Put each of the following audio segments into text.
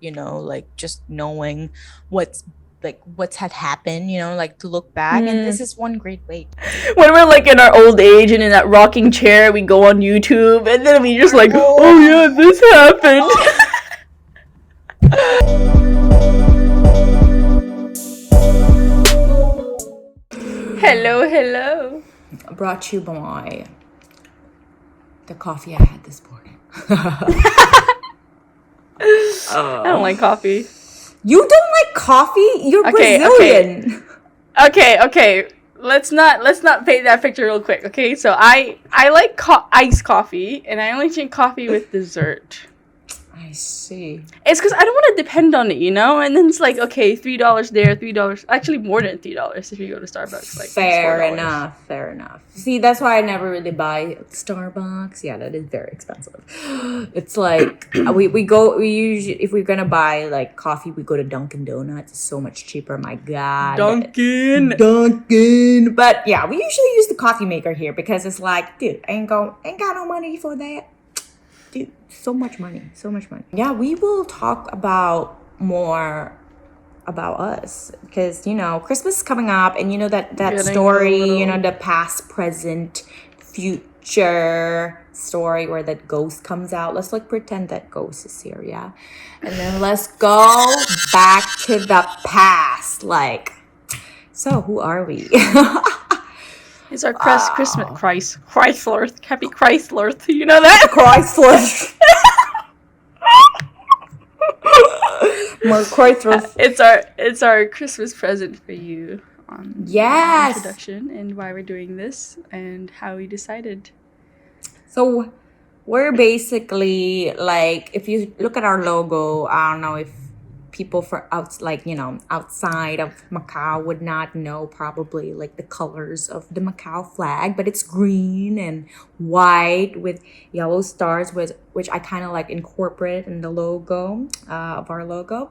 like just knowing what's had happened, like to look back. And this is one great way. When we're like in our old age and in that rocking chair, we go on YouTube and then we just like, oh yeah, this happened. Hello. Brought to you by the coffee I had this morning. I don't like coffee. You don't like coffee? You're Brazilian. Okay. Let's not paint that picture real quick. Okay, so I like iced coffee, and I only drink coffee with dessert. I see. It's because I don't want to depend on it, And then it's like, okay, $3 there, $3. Actually, more than $3 if you go to Starbucks. Like fair enough. See, that's why I never really buy Starbucks. Yeah, that is very expensive. It's like we usually, if we're gonna buy like coffee, we go to Dunkin' Donuts. It's so much cheaper. My God, Dunkin'. But yeah, we usually use the coffee maker here because it's like, dude, ain't got no money for that. Dude, so much money. Yeah, we will talk about more about us because Christmas is coming up, and that story, the past, present, future story where that ghost comes out. Let's pretend that ghost is here, yeah, and then let's go back to the past. So who are we? It's our Christmas Chrysler. Happy Chrysler. You know that? Chrysler. More Chrysler. It's our Christmas present for you. Yes. Introduction and why we're doing this and how we decided. So we're basically if you look at our logo, I don't know if people outside of Macau would not know probably the colors of the Macau flag, but it's green and white with yellow stars, which I kind of incorporate in the logo of our logo.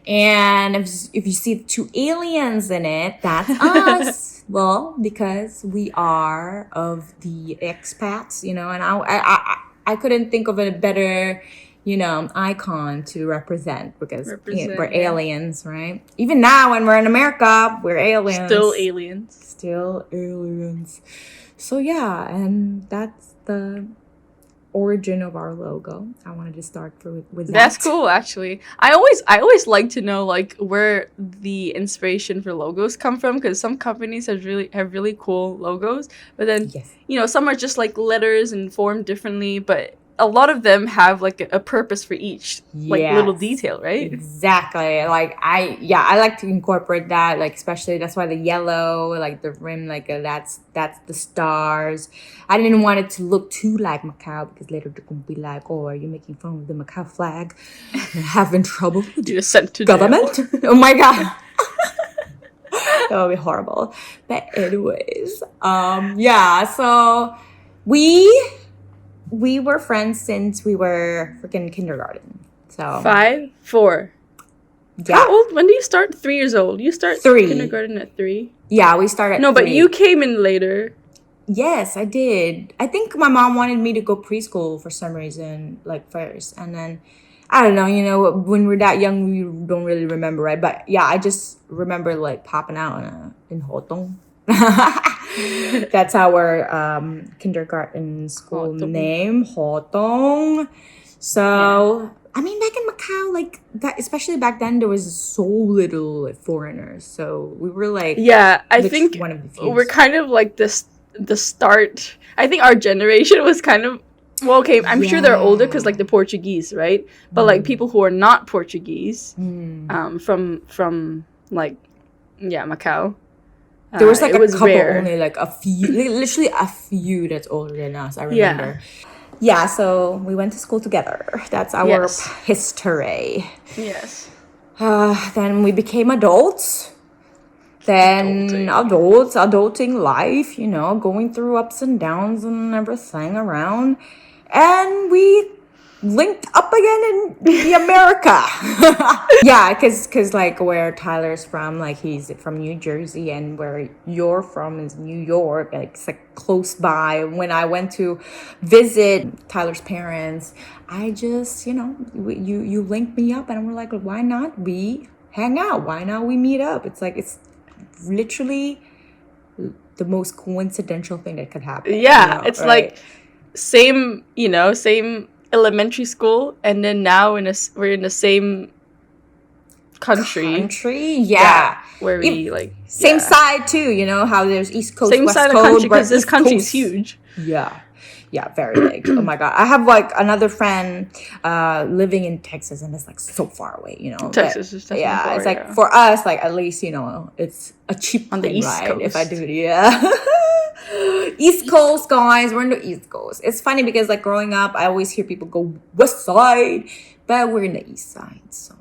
And if you see two aliens in it, that's us. Well, because we are of the expats, and I couldn't think of a better icon to represent because we're aliens, right? Even now when we're in America, we're aliens. Still aliens. So yeah, and that's the origin of our logo. I wanted to start with that. That's cool, actually. I always like to know where the inspiration for logos come from, because some companies have really cool logos, but then some are just letters and formed differently, but a lot of them have a purpose for each little detail, right? Exactly. I like to incorporate that, especially that's why the yellow, the rim, that's the stars. I didn't want it to look too like Macau because later they're gonna be like, oh, are you making fun of the Macau flag? You're having trouble with the sent to government? Oh my God. That would be horrible. But anyways, so we were friends since we were freaking kindergarten. So 4. Yeah. How old? When do you start? 3 years old. You start 3. Kindergarten at 3. Yeah, we started. No, 3. But you came in later. Yes, I did. I think my mom wanted me to go preschool for some reason, first, and then I don't know. When we're that young, we don't really remember, right? But yeah, I just remember popping out in Hotong. That's our kindergarten school name, Hotong. So I mean, back in Macau, that, especially back then, there was so little foreigners. So we were I think one of the few. We're kind of the start. I think our generation was kind of I'm sure they're older because the Portuguese, right? But people who are not Portuguese, from Macau. There was a couple, rare. only a few, literally a few that's older than us. I remember. Yeah, so we went to school together. That's our history. Yes. Then we became adults. Then adulting life, going through ups and downs and everything around. And we linked up again in the America. Yeah, because like where Tyler's from, like he's from New Jersey, and where you're from is New York. Like it's like close by. When I went to visit Tyler's parents, I just you linked me up, and we're like, why not we hang out? Why not we meet up? It's like it's literally the most coincidental thing that could happen. Yeah, it's right? Like same elementary school, and then now we're in the same country. Yeah, where we like same side too. How there's East Coast, same West side Coast, of the country, because this country is huge. Yeah, very big. Oh my god, I have like another friend living in Texas, and it's like so far away. Texas is definitely far, it's like for us, like at least it's a cheap on the East ride Coast. if I do it. Yeah. East Coast, guys, we're in the East Coast. It's funny because like growing up, I always hear people go West Side, but we're in the East Side, so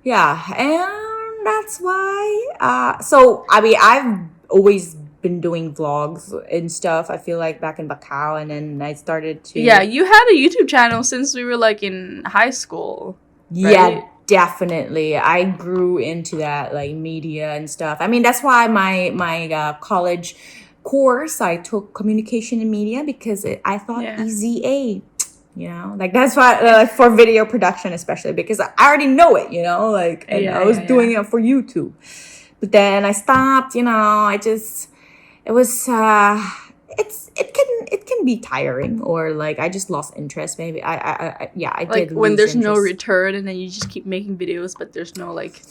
yeah, and that's why. So I mean, I've always been doing vlogs and stuff. I feel like back in Macau, and then I started to. Yeah, you had a YouTube channel since we were like in high school. Right? Yeah. Definitely, I grew into that like media and stuff. I mean, that's why my college course I took communication and media, because I thought easy A, like that's why for video production especially, because I already know it, like and I was doing it for YouTube, but then I stopped. It was it can be tiring, or like I just lost interest. Maybe I like did when there's interest. No return, and then you just keep making videos, but there's no like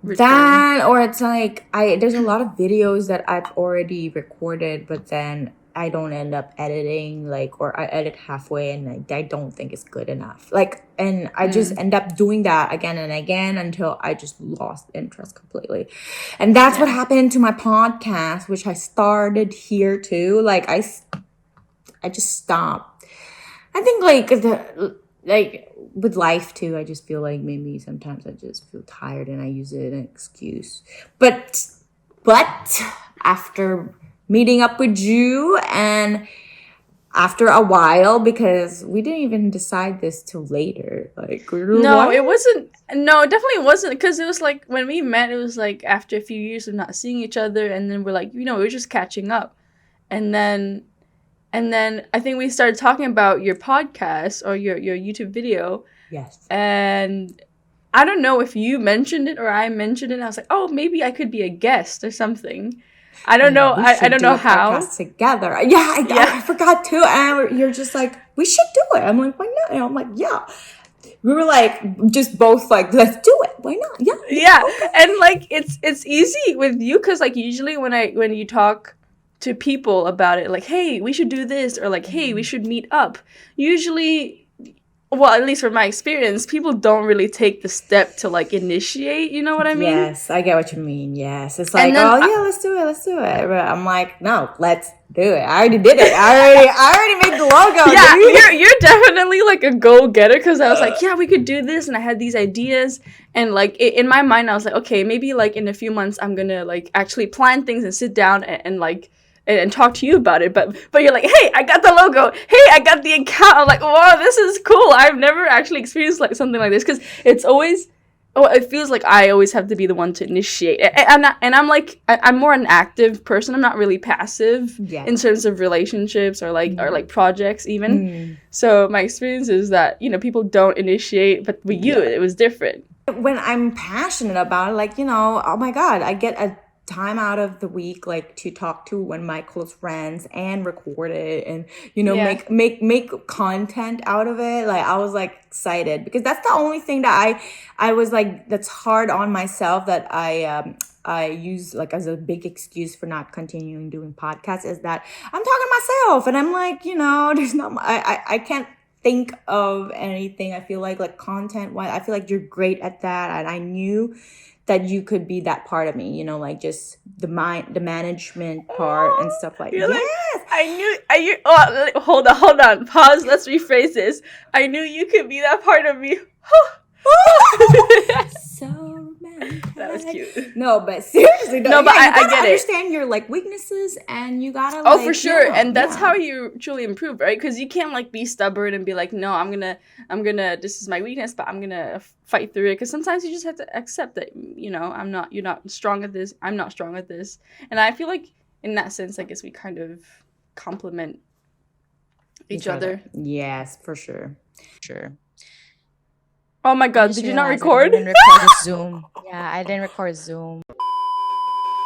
return. That, or it's like there's a lot of videos that I've already recorded, but then I don't end up editing, like, or I edit halfway and I don't think it's good enough. Like, and I just end up doing that again and again until I just lost interest completely. And that's what happened to my podcast, which I started here too. Like, I just stopped. I think like with life too, I just feel like maybe sometimes I just feel tired and I use it as an excuse. But after meeting up with you, and after a while, because we didn't even decide this till later. Like, it wasn't. No, it definitely wasn't, because it was like when we met, it was like after a few years of not seeing each other, and then we're like, we're just catching up, and then I think we started talking about your podcast or your YouTube video. Yes. And I don't know if you mentioned it or I mentioned it. I was like, oh, maybe I could be a guest or something. I don't know. I don't know how. Together. I forgot too. And you're just like, we should do it. I'm like, why not? And I'm like, yeah. We were like, just both like, let's do it. Why not? Yeah. Yeah. Okay. And like, it's easy with you, because like usually when you talk to people about it, like, hey, we should do this, or like, hey, we should meet up. Usually, well, at least from my experience, people don't really take the step to like initiate. You know what I mean? Yes, I get what you mean. Yes, it's like, let's do it. But I'm like, no, let's do it. I already did it. I already made the logo. Yeah, you're definitely like a go-getter, because I was like, yeah, we could do this, and I had these ideas, and like in my mind, I was like, okay, maybe like in a few months, I'm gonna like actually plan things and sit down and like. And talk to you about it, but you're like, hey, I got the logo, hey, I got the account. I'm like, wow, this is cool. I've never actually experienced like something like this, because it's always, it feels like I always have to be the one to initiate. I'm more an active person. I'm not really passive in terms of relationships or like projects even. So my experience is that people don't initiate, but with you, it was different. When I'm passionate about it, like oh my god, I get a time out of the week like to talk to one of my close friends and record it, and make content out of it. Like, I was like excited, because that's the only thing that I was like, that's hard on myself, that I use like as a big excuse for not continuing doing podcasts, is that I'm talking to myself, and I'm like, there's not I can't think of anything. I feel like content wise, I feel like you're great at that, and I knew that you could be that part of me, like just the management part and stuff like that. Yes, I knew. Hold on, pause. Let's rephrase this. I knew you could be that part of me. So romantic. That was cute. No, but seriously, No, but yeah, I you gotta get it. understand your like weaknesses, and you gotta Oh, like, for sure. yeah, And that's yeah. how you truly improve, right? Because you can't like be stubborn and be like, no, I'm gonna, this is my weakness, but I'm gonna fight through it. Because sometimes you just have to accept that, you're not strong at this. I'm not strong at this. And I feel like in that sense, I guess we kind of complement each other. Yes, for sure. Oh my I God, just did you not realized record? I didn't record Zoom. Yeah, I didn't record Zoom.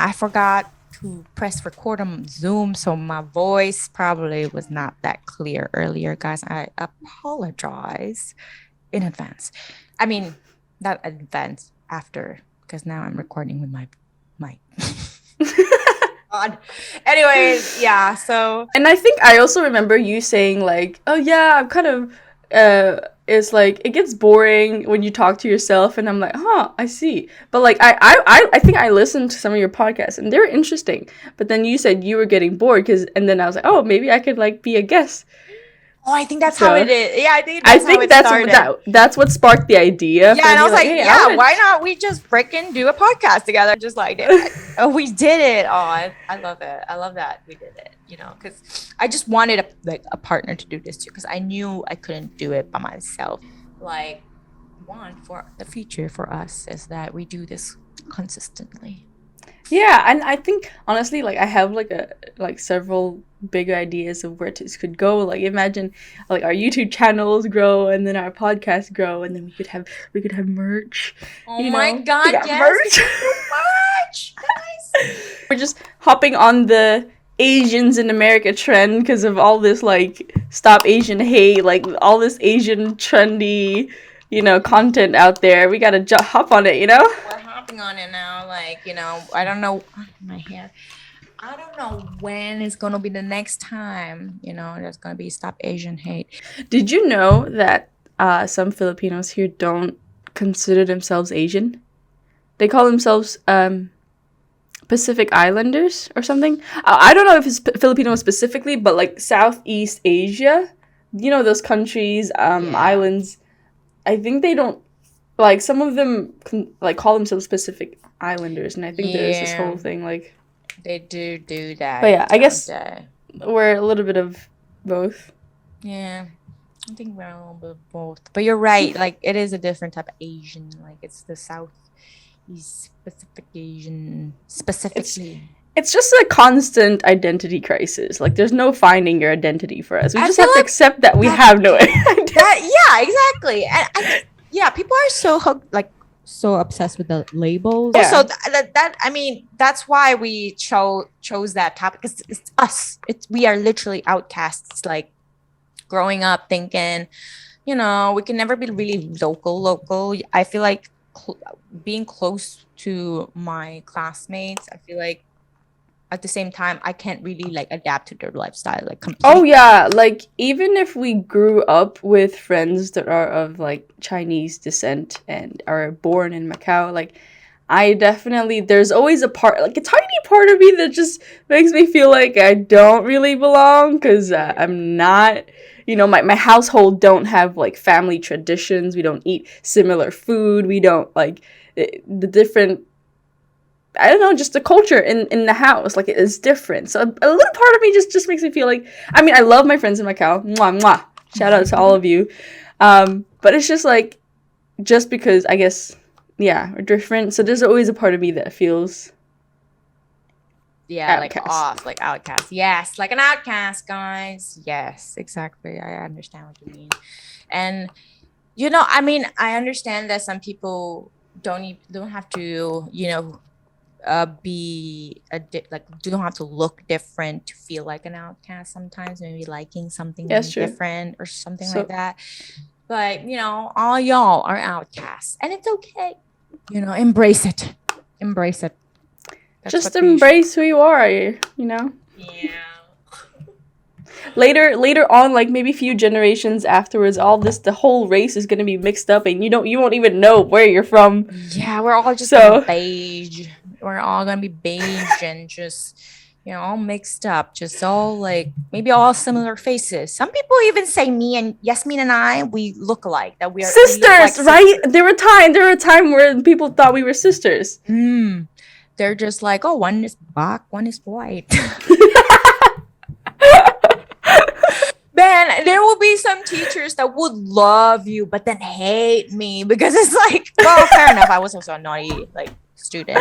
I forgot to press record on Zoom, so my voice probably was not that clear earlier, guys. I apologize in advance. I mean, not advance, after, because now I'm recording with my mic. God. Anyways, yeah, so And I think I also remember you saying like, "Oh yeah, I'm kind of it's like it gets boring when you talk to yourself," and I'm like, "Huh, I see." But like I think I listened to some of your podcasts and they're interesting. But then you said you were getting bored and then I was like, "Oh, maybe I could like be a guest." I think that's So how it is. Yeah, I think I that's how think it that's started. that's what sparked the idea. Yeah, and I was like, "Hey, yeah, why not we just freaking do a podcast together? Just like we did it. Oh, I love it. I love that we did it. Because I just wanted a partner to do this too. Because I knew I couldn't do it by myself. Like, one for the future for us is that we do this consistently. Yeah, and I think honestly, like I have like several big ideas of where this could go. Like imagine like our YouTube channels grow and then our podcast grow and then we could have merch. Oh my God, We got yes, merch. merch, guys. We're just hopping on the Asians in America trend because of all this like stop Asian hate, like all this Asian trendy, content out there. We gotta hop on it, We're hopping on it now. Like, I don't know my hair. I don't know when it's gonna be the next time. There's gonna be stop Asian hate. Did you know that some Filipinos here don't consider themselves Asian? They call themselves Pacific Islanders or something. I don't know if it's Filipino specifically, but like Southeast Asia, those countries, islands. I think they don't like some of them like call themselves Pacific Islanders, and I think there's this whole thing like they do that. But yeah, I guess we're a little bit of both. Yeah, I think we're a little bit of both. But you're right. Like it is a different type of Asian. Like it's the Southeast Pacific Asian specifically. It's just a constant identity crisis. Like there's no finding your identity for us. We just have to accept that we have no identity. Yeah, exactly. And people are so obsessed with the labels. Yeah. Also, that's why we chose that topic because it's us. We are literally outcasts. Like growing up thinking, we can never be really local. I feel like being close to my classmates, I feel like at the same time I can't really like adapt to their lifestyle like completely. Oh yeah, like even if we grew up with friends that are of like Chinese descent and are born in Macau, like I definitely there's always a tiny part of me that just makes me feel like I don't really belong because I'm not, my household don't have like family traditions. We don't eat similar food. We don't like the different, I don't know, just the culture in the house, like it is different. So a little part of me just makes me feel like, I love my friends in Macau. Mwah, mwah. Shout out to all of you. But it's just like, just because I guess, yeah, we're different. So there's always a part of me that feels outcast. like outcast. Yes, like an outcast, guys. Yes, exactly. I understand what you mean. And I understand that some people don't have to, don't have to look different to feel like an outcast sometimes, maybe liking something different or something like that. But all y'all are outcasts and it's okay. Embrace it. That's just embrace who you are, Yeah. Later on, like maybe a few generations afterwards, the whole race is gonna be mixed up and you won't even know where you're from. Yeah, we're all just beige. We're all gonna be beige and just all mixed up, just all like maybe all similar faces. Some people even say me and Iasmin and I, we look alike. That we are sisters, right? There were a time where people thought we were sisters. They're just like, oh, one is black, one is white. Man, there will be some teachers that would love you, but then hate me because it's like, well, fair enough. I was also a naughty like student,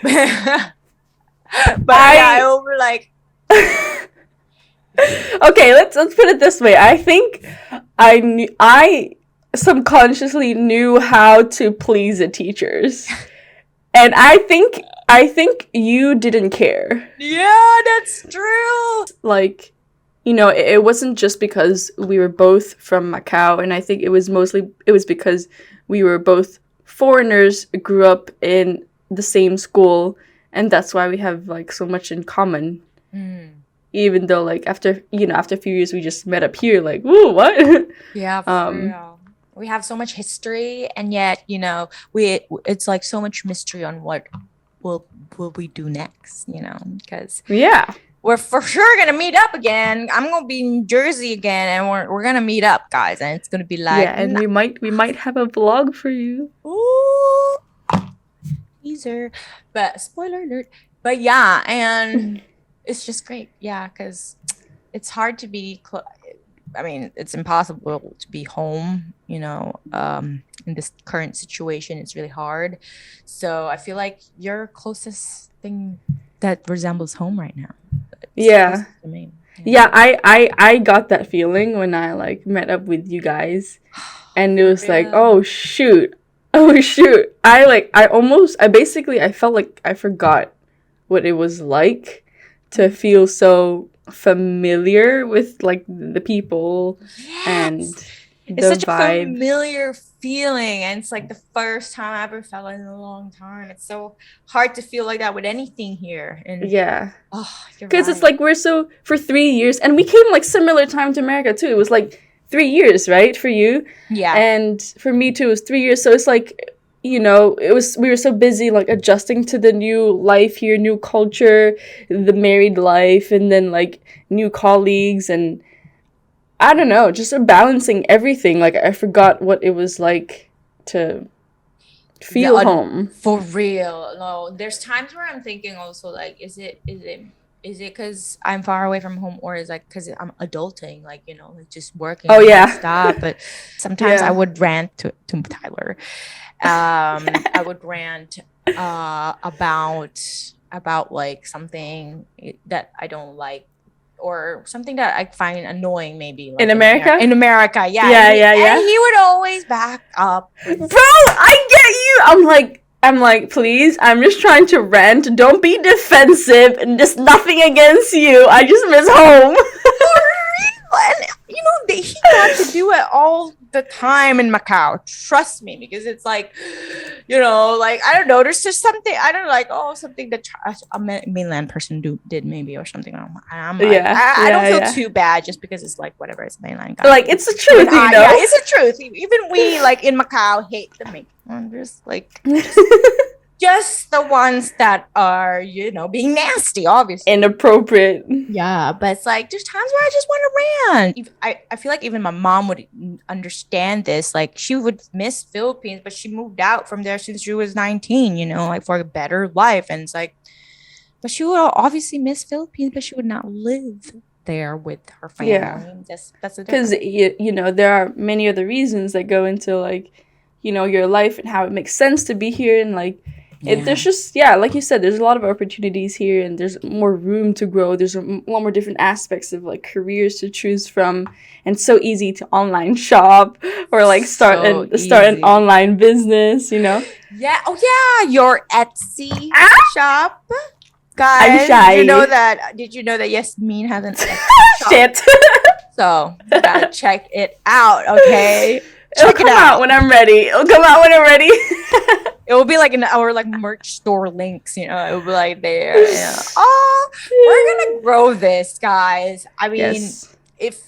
but I over like. Okay, let's put it this way. I think I subconsciously knew how to please the teachers, and I think you didn't care. Yeah, that's true. Like, it wasn't just because we were both from Macau, and I think it was because we were both foreigners, grew up in the same school, and that's why we have like so much in common. Even though like after a few years we just met up here, like, ooh, what? Yeah, for real. We have so much history, and yet it's like so much mystery on what will we do next, because we're for sure gonna meet up again. I'm gonna be in Jersey again, and we're gonna meet up, guys, and it's gonna be like and we might have a vlog for you. Ooh, teaser, but spoiler alert. But yeah, and it's just great, because it's hard to be. I mean, it's impossible to be home, in this current situation. It's really hard. So I feel like your closest thing that resembles home right now. Yeah. I got that feeling when I like met up with you guys, and it was like, oh shoot. I felt like I forgot what it was like to feel so familiar with like the people and the it's such vibe. A familiar feeling, and it's like the first time I ever felt it in a long time. It's so hard to feel like that with anything here. And because it's like for 3 years, and we came like similar time to America too. It was like 3 years, right, for you? Yeah. And for me too, it was 3 years. So it's like, we were so busy like adjusting to the new life here, new culture, the married life, and then like new colleagues, and I don't know, just balancing everything. Like I forgot what it was like to feel home. For real. No, there's times where I'm thinking also like, is it because I'm far away from home, or is like because I'm adulting, like like just working. Oh yeah. Stop. But sometimes I would rant to Tyler. I would rant about like something that I don't like, or something that I find annoying, maybe like in America. In America, And he would always back up. Bro, I get you. I'm like, please, I'm just trying to rant. Don't be defensive, and just nothing against you. I just miss home. And he got to do it all the time in Macau. Trust me, because it's like, like I don't know. There's just something I don't like. Oh, something that a mainland person did maybe, or something. I'm like, I don't feel too bad just because it's like whatever. It's mainland guy. Like it's the truth, Yeah, it's the truth. Even we like in Macau hate the mainlanders. Like. Just the ones that are, being nasty, obviously. Inappropriate. Yeah, but it's like, there's times where I just want to rant. I feel like even my mom would understand this. Like, she would miss Philippines, but she moved out from there since she was 19, like for a better life. And it's like, but she would obviously miss Philippines, but she would not live there with her family. Yeah. That's the because, there are many other reasons that go into, like, your life and how it makes sense to be here, and, like, there's just, like you said, there's a lot of opportunities here, and there's more room to grow. There's a lot more different aspects of like careers to choose from, and it's so easy to online shop or like start an online business, Yeah. Oh yeah, your Etsy shop. Guys, I'm shy. Did you know that Iasmin has an Etsy shop? Shit. So you gotta check it out, okay? It'll come out when I'm ready. It will be like in our like merch store links, it will be like there. Yeah. Oh, we're gonna grow this, guys. I mean, if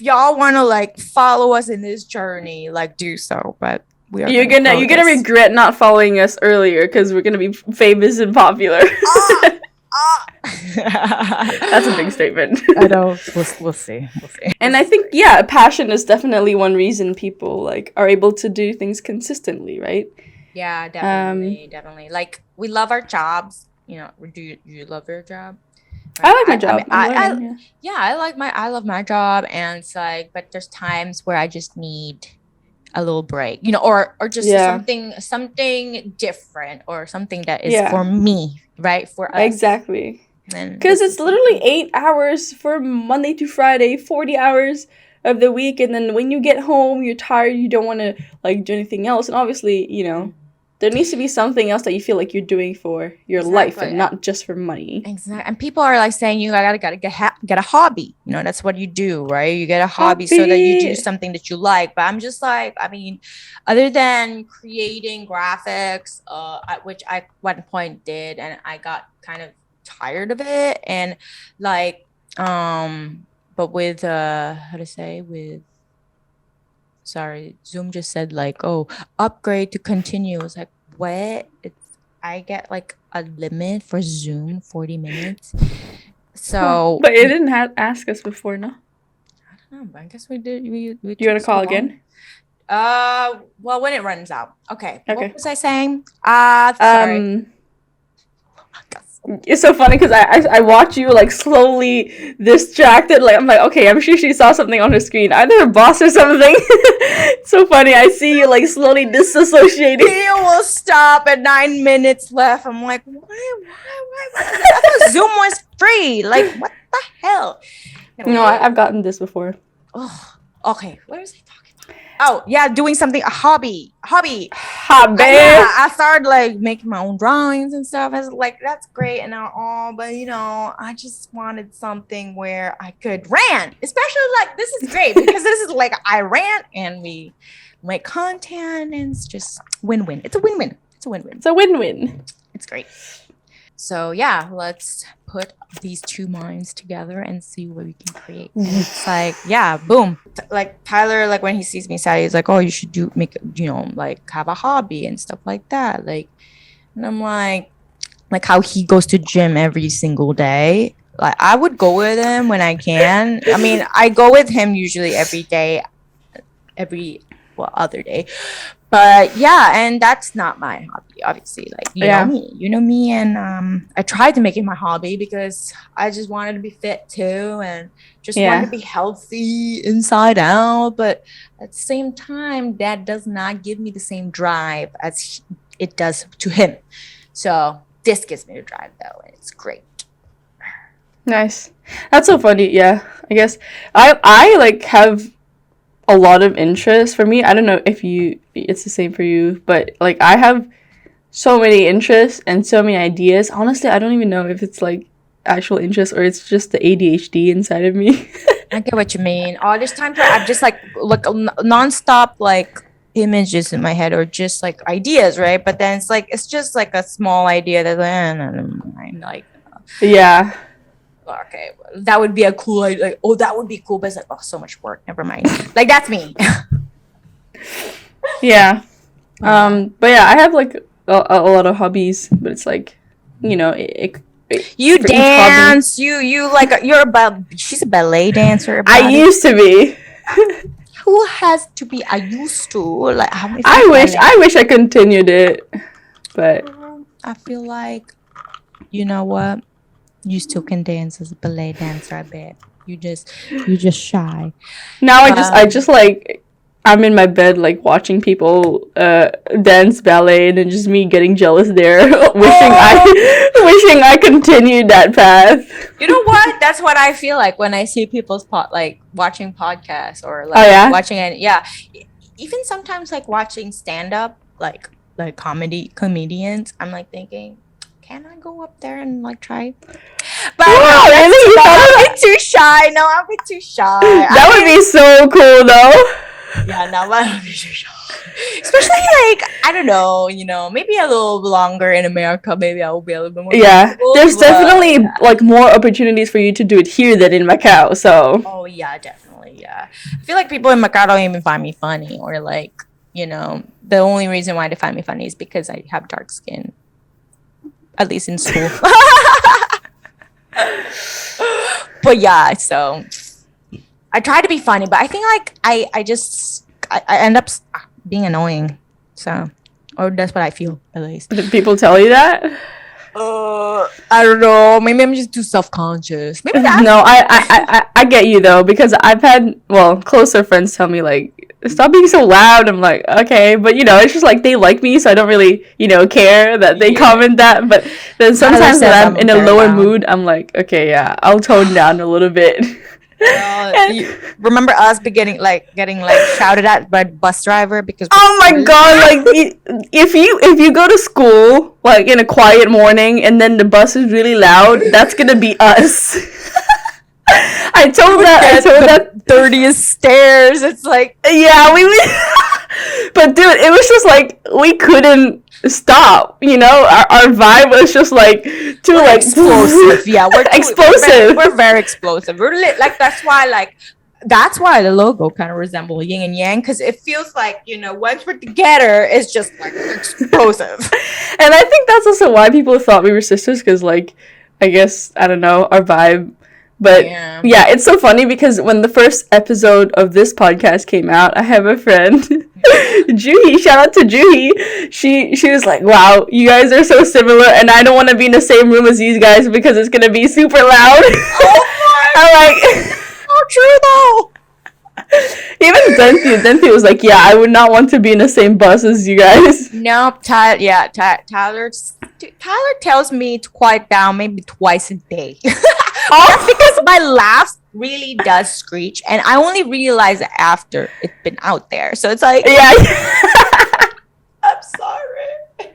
y'all want to like follow us in this journey, like do so. But you're gonna regret not following us earlier because we're gonna be famous and popular. That's a big statement. I know. We'll see. And I think, passion is definitely one reason people like are able to do things consistently, right? Yeah, definitely. Like, we love our jobs. You know, do you love your job? I like my job. I love my job, and it's like, but there's times where I just need a little break, you know, or just something different, or something that is for me, right? For us. Exactly. Because it's literally 8 hours for Monday to Friday, 40 hours of the week, and then when you get home, you're tired, you don't want to like do anything else, and obviously, you know, there needs to be something else that you feel like you're doing for your life and not just for money. Exactly. And people are like saying, you gotta get a hobby. You know, that's what you do, right? You get a hobby so that you do something that you like. But I'm just like, I mean, other than creating graphics, which I at one point did, and I got kind of tired of it. And like, but with Zoom just said like, oh, upgrade to continue. It's like, what? I get like a limit for Zoom, 40 minutes. So, but it didn't ask us before, no? I don't know, but I guess we did. We you want to call again? Well, when it runs out. Okay. What was I saying? Sorry. It's so funny because I watch you like slowly distracted. Like I'm like, okay, I'm sure she saw something on her screen, either her boss or something. It's so funny. I see you like slowly disassociating. Video will stop at 9 minutes left. I'm like, why? I thought Zoom was free. Like, what the hell? Anyway. No, I've gotten this before. Oh, okay. What was I talking about? Oh, yeah, doing something, a hobby. Hobby. I started like making my own drawings and stuff. I was like, that's great and all, but you know, I just wanted something where I could rant. Especially like, this is great because this is like, I rant and we make content, and it's just win-win. It's a win-win. It's great. So yeah, let's put these two minds together and see what we can create. It's like, yeah, boom. Like Tyler, like when he sees me sad, he's like, oh, you should like have a hobby and stuff like that. Like, and I'm like how he goes to gym every single day. Like I would go with him when I can. I mean, I go with him usually every day, other day. But yeah, and that's not my hobby, obviously. Like, you know me, and I tried to make it my hobby because I just wanted to be fit too, and just wanted to be healthy inside out. But at the same time, that does not give me the same drive as it does to him. So this gives me the drive though, and it's great. Nice. That's so funny. Yeah, I guess I like have a lot of interest. For me, I don't know if it's the same for you, but like I have so many interests and so many ideas. Honestly, I don't even know if it's like actual interest or it's just the ADHD inside of me. I get what you mean. Oh, there's times where I'm just like nonstop like images in my head or just like ideas, right? But then it's just like a small idea that like yeah. Okay, that would be a cool idea. Like, oh, that would be cool, but it's like, oh, so much work. Never mind. Like that's me. Yeah. But yeah, I have like a lot of hobbies, but it's like, you know, you dance. She's a ballet dancer. I used to be. Who has to be? I used to like. I wish I continued it, but I feel like, you know what? You still can dance as a ballet dancer, I bet. You're just shy. Now I just like I'm in my bed like watching people dance ballet and then just me getting jealous there, wishing I continued that path. You know what? That's what I feel like when I see people's watching podcasts or like watching it. Yeah. Even sometimes like watching stand up like comedians, I'm like thinking, can I go up there and like try? But I'm too shy. No, I'm too shy. That would be so cool though. Yeah, no, I'm too shy. Especially like, I don't know, you know, maybe a little longer in America. Maybe I will be a little bit more. Yeah, there's definitely like more opportunities for you to do it here than in Macau. So. Oh yeah, definitely. Yeah, I feel like people in Macau don't even find me funny, or like, you know, the only reason why they find me funny is because I have dark skin. At least in school. But yeah, so I try to be funny, but I think like I end up being annoying. So, or that's what I feel at least. Did people tell you that? I don't know. Maybe I'm just too self-conscious. Maybe that's No, I get you though, because I've had closer friends tell me like, stop being so loud. I'm like, okay, but it's just like they like me, so I don't really care that they comment that. But then sometimes when I'm in a lower mood, I'm like, okay, yeah, I'll tone down a little bit. You remember us getting shouted at by the bus driver because oh my god, like if you go to school like in a quiet morning and then the bus is really loud, that's gonna be us. I told that 30th stairs. It's like, yeah, we but dude, it was just like we couldn't stop. Our vibe was just like too we're like explosive. Yeah, we're explosive. We're very explosive. We're like that's why the logo kind of resembles yin and yang, because it feels like once we're together, it's just like explosive. And I think that's also why people thought we were sisters, because like I guess I don't know our vibe. But yeah, it's so funny because when the first episode of this podcast came out, I have a friend, Juhi. Shout out to Juhi. She was like, "Wow, you guys are so similar, and I don't want to be in the same room as these guys because it's gonna be super loud." Oh my! I'm like, how true though. Even Denti was like, "Yeah, I would not want to be in the same bus as you guys." No, Tyler tells me to quiet down maybe twice a day. That's because my laugh really does screech, and I only realize it after it's been out there. So it's like, yeah. I'm sorry.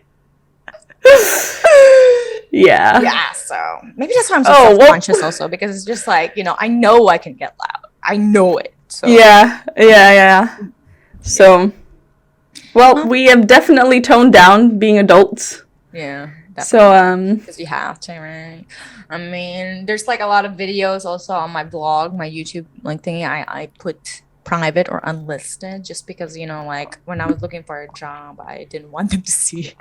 Yeah. Yeah. So maybe that's why I'm so self-conscious also, because it's just like I know I can get loud. I know it. So. Yeah. So, we have definitely toned down being adults. Yeah. Definitely. So, because you have to, right? I mean, there's like a lot of videos also on my blog, my YouTube thingy. I put private or unlisted just because like when I was looking for a job, I didn't want them to see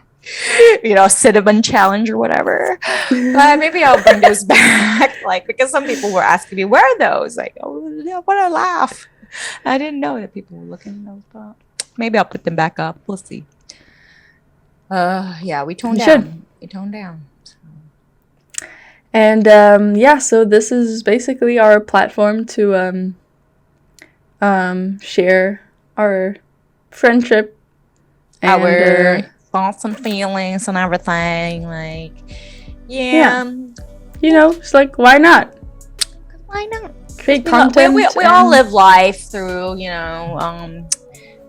cinnamon challenge or whatever. But maybe I'll bring those back, because some people were asking me where are those, like, oh yeah, what a laugh. I didn't know that people were looking at those, but maybe I'll put them back up. We'll see. Yeah, we toned down. We toned down. So. And so this is basically our platform to share our friendship and our thoughts and feelings and everything. Like, yeah. It's like, why not? Why not? Create content. We all live life through,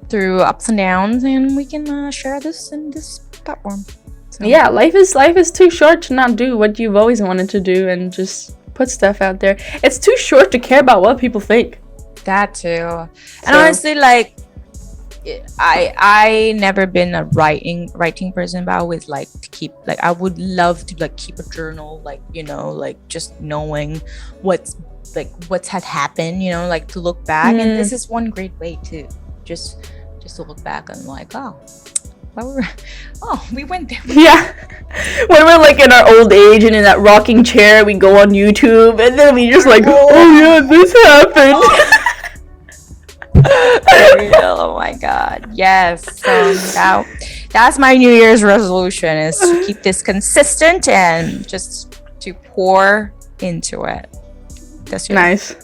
through ups and downs, and we can share this in this platform. So. Yeah, life is too short to not do what you've always wanted to do and just put stuff out there. It's too short to care about what people think. That too. And honestly, like, I never been a writing person, but I always like to keep, like, I would love to keep a journal, just knowing what's had happened, to look back. And this is one great way to just to look back and we went there. Yeah. When we're in our old age and in that rocking chair, we go on YouTube and then we just oh yeah, this happened. Oh my god, yes. That's my New Year's resolution, is to keep this consistent and just to pour into it. That's nice.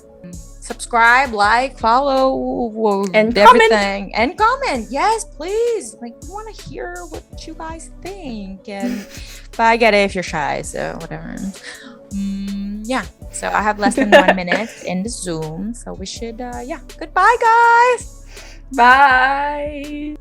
Subscribe, follow, and everything, and comment. Yes, please. We want to hear what you guys think. But I get it if you're shy, so whatever. Yeah. So I have less than 1 minute in the Zoom, so we should. Goodbye, guys. Bye.